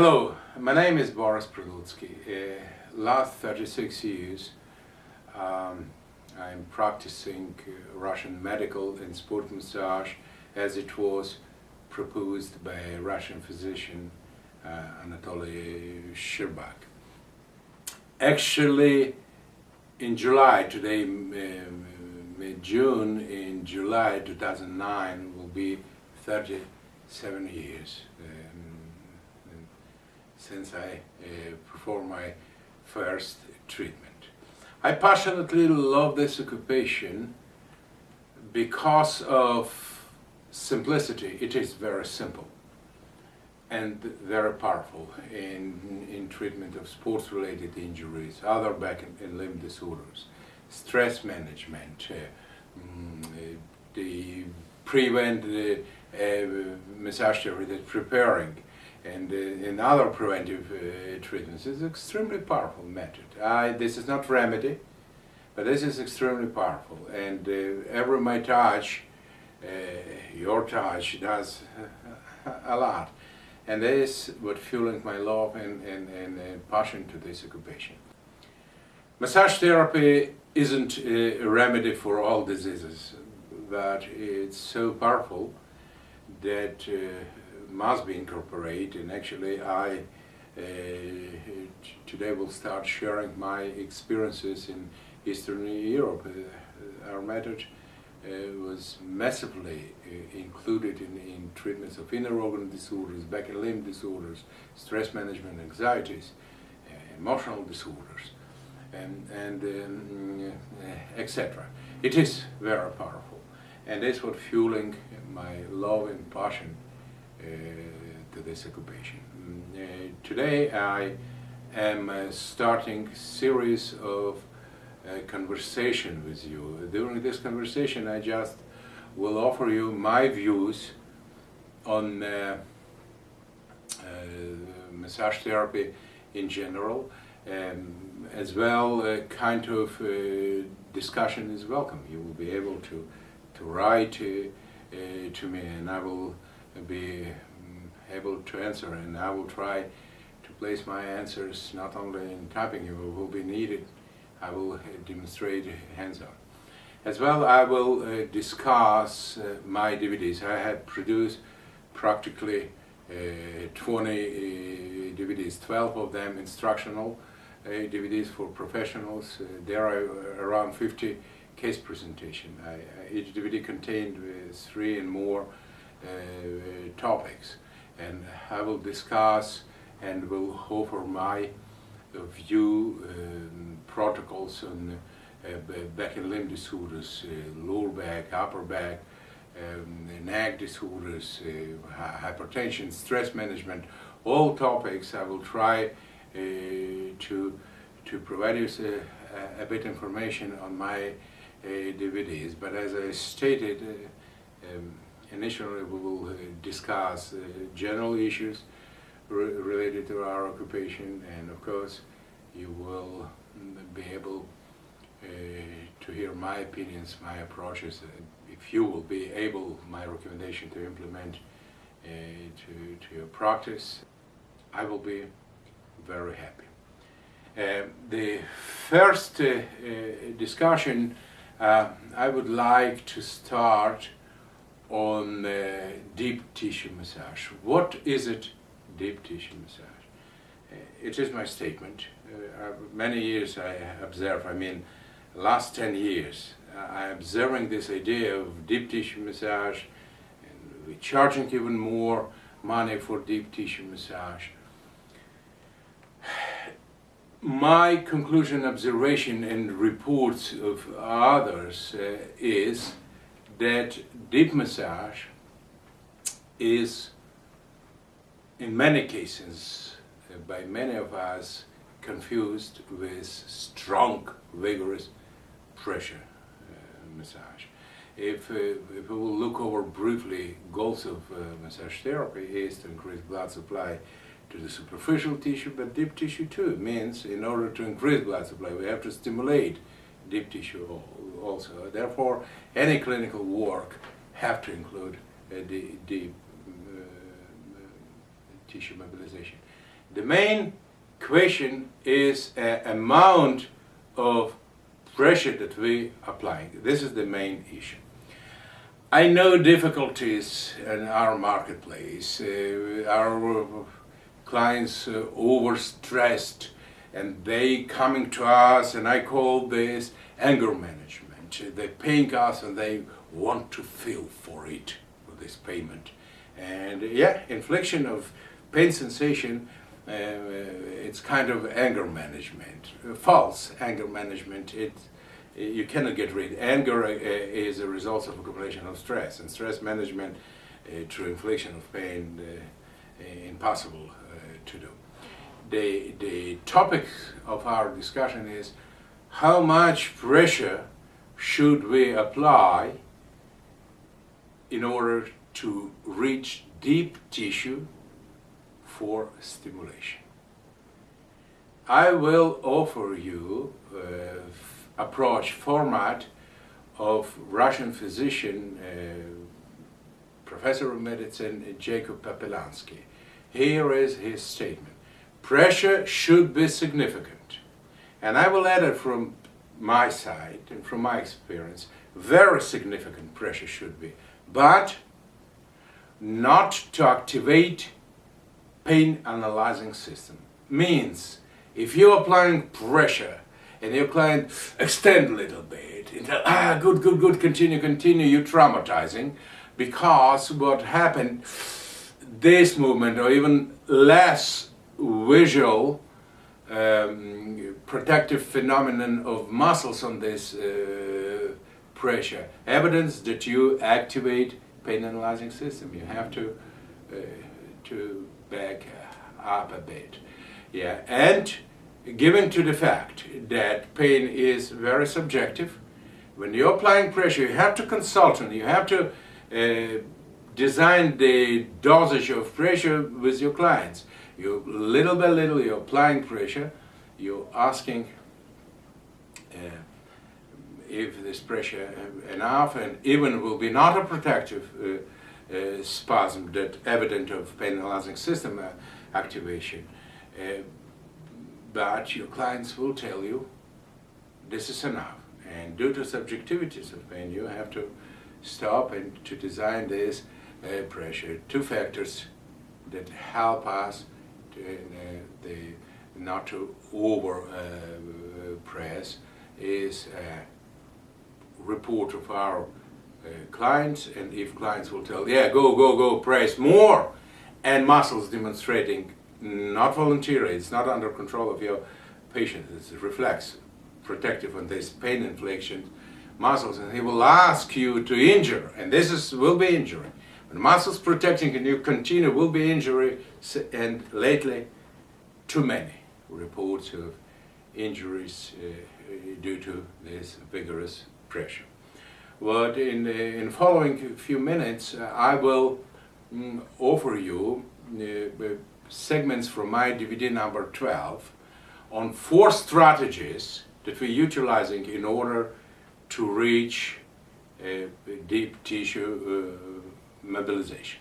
Hello, my name is Boris Produtsky. Last 36 years I'm practicing Russian medical and sport massage as it was proposed by a Russian physician Anatoly Shcherbak. Actually, in July, today mid-June, in July 2009 will be 37 years since I performed my first treatment. I passionately love this occupation because of simplicity. It is very simple and very powerful in treatment of sports-related injuries, other back and limb disorders, stress management, the prevent massage therapy that's preparing, and in other preventive treatments. Is extremely powerful method. This is not remedy, but this is extremely powerful, and every my touch, your touch, does a lot, and this is what fueling my love and passion to this occupation. Massage therapy isn't a remedy for all diseases, but it's so powerful that must be incorporated, and actually I today will start sharing my experiences in Eastern Europe. Our method was massively included in treatments of inner organ disorders, back and limb disorders, stress management, anxieties, emotional disorders, and etc. It is very powerful, and that's what fueling my love and passion to this occupation. Today I am starting a series of conversation with you. During this conversation I just will offer you my views on massage therapy in general, as well kind of discussion is welcome. You will be able to write to me, and I will be able to answer, and I will try to place my answers not only in typing. It will be needed. I will demonstrate hands-on. As well, I will discuss my DVDs. I have produced practically 20 DVDs, 12 of them instructional DVDs for professionals. There are around 50 case presentation. Each DVD contained 3 and more topics, and I will discuss and will offer my view protocols on back and limb disorders, lower back, upper back, neck disorders, hypertension, stress management, all topics. I will try to provide you a bit information on my DVDs, but as I stated, initially we will discuss general issues related to our occupation, and of course you will be able to hear my opinions, my approaches. If you will be able, my recommendation to implement to your practice, I will be very happy. The first discussion I would like to start on deep tissue massage. What is it, deep tissue massage? It is my statement. Many years I observe, last 10 years, I'm observing this idea of deep tissue massage, and we're charging even more money for deep tissue massage. My conclusion, observation, and reports of others is that deep massage is, in many cases, by many of us, confused with strong, vigorous pressure massage. If we will look over briefly, goals of massage therapy is to increase blood supply to the superficial tissue, but deep tissue too. Means in order to increase blood supply, we have to stimulate deep tissue also. Therefore, any clinical work have to include deep tissue mobilization. The main question is amount of pressure that we applying. This is the main issue. I know difficulties in our marketplace. Our clients overstressed, and they coming to us, and I call this anger management. They paying us and they want to feel for it, for this payment. And yeah, infliction of pain sensation, it's kind of anger management, false anger management. You cannot get rid. Anger is a result of accumulation of stress, and stress management through infliction of pain impossible to do. The topic of our discussion is how much pressure should we apply in order to reach deep tissue for stimulation. I will offer you approach format of Russian physician, professor of medicine Jakub Popelansky. Here is his statement. Pressure should be significant. And I will add it from my side and from my experience, very significant pressure should be, but not to activate pain analyzing system. Means if you're applying pressure and your client extend a little bit, and good, continue, you're traumatizing, because what happened, this movement or even less visual protective phenomenon of muscles on this pressure, evidence that you activate pain analyzing system. You have to back up a bit. Yeah, and given to the fact that pain is very subjective, when you're applying pressure, you have to consult and you have to design the dosage of pressure with your clients. You little by little, you're applying pressure, you're asking if this pressure enough, and even will be not a protective spasm that evident of pain analyzing system activation. But your clients will tell you this is enough, and due to subjectivities of pain you have to stop and to design this pressure. Two factors that help us to not to over press is report of our clients, and if clients will tell, yeah, go, press more, and muscles demonstrating not voluntarily, it's not under control of your patient, it's a reflex, protective on this pain infliction muscles, and he will ask you to injure, and this will be injury. When muscles protecting and you continue, will be injury, and lately too many reports of injuries due to this vigorous pressure. But in following few minutes, I will offer you segments from my DVD number 12 on 4 strategies that we're utilizing in order to reach deep tissue mobilization.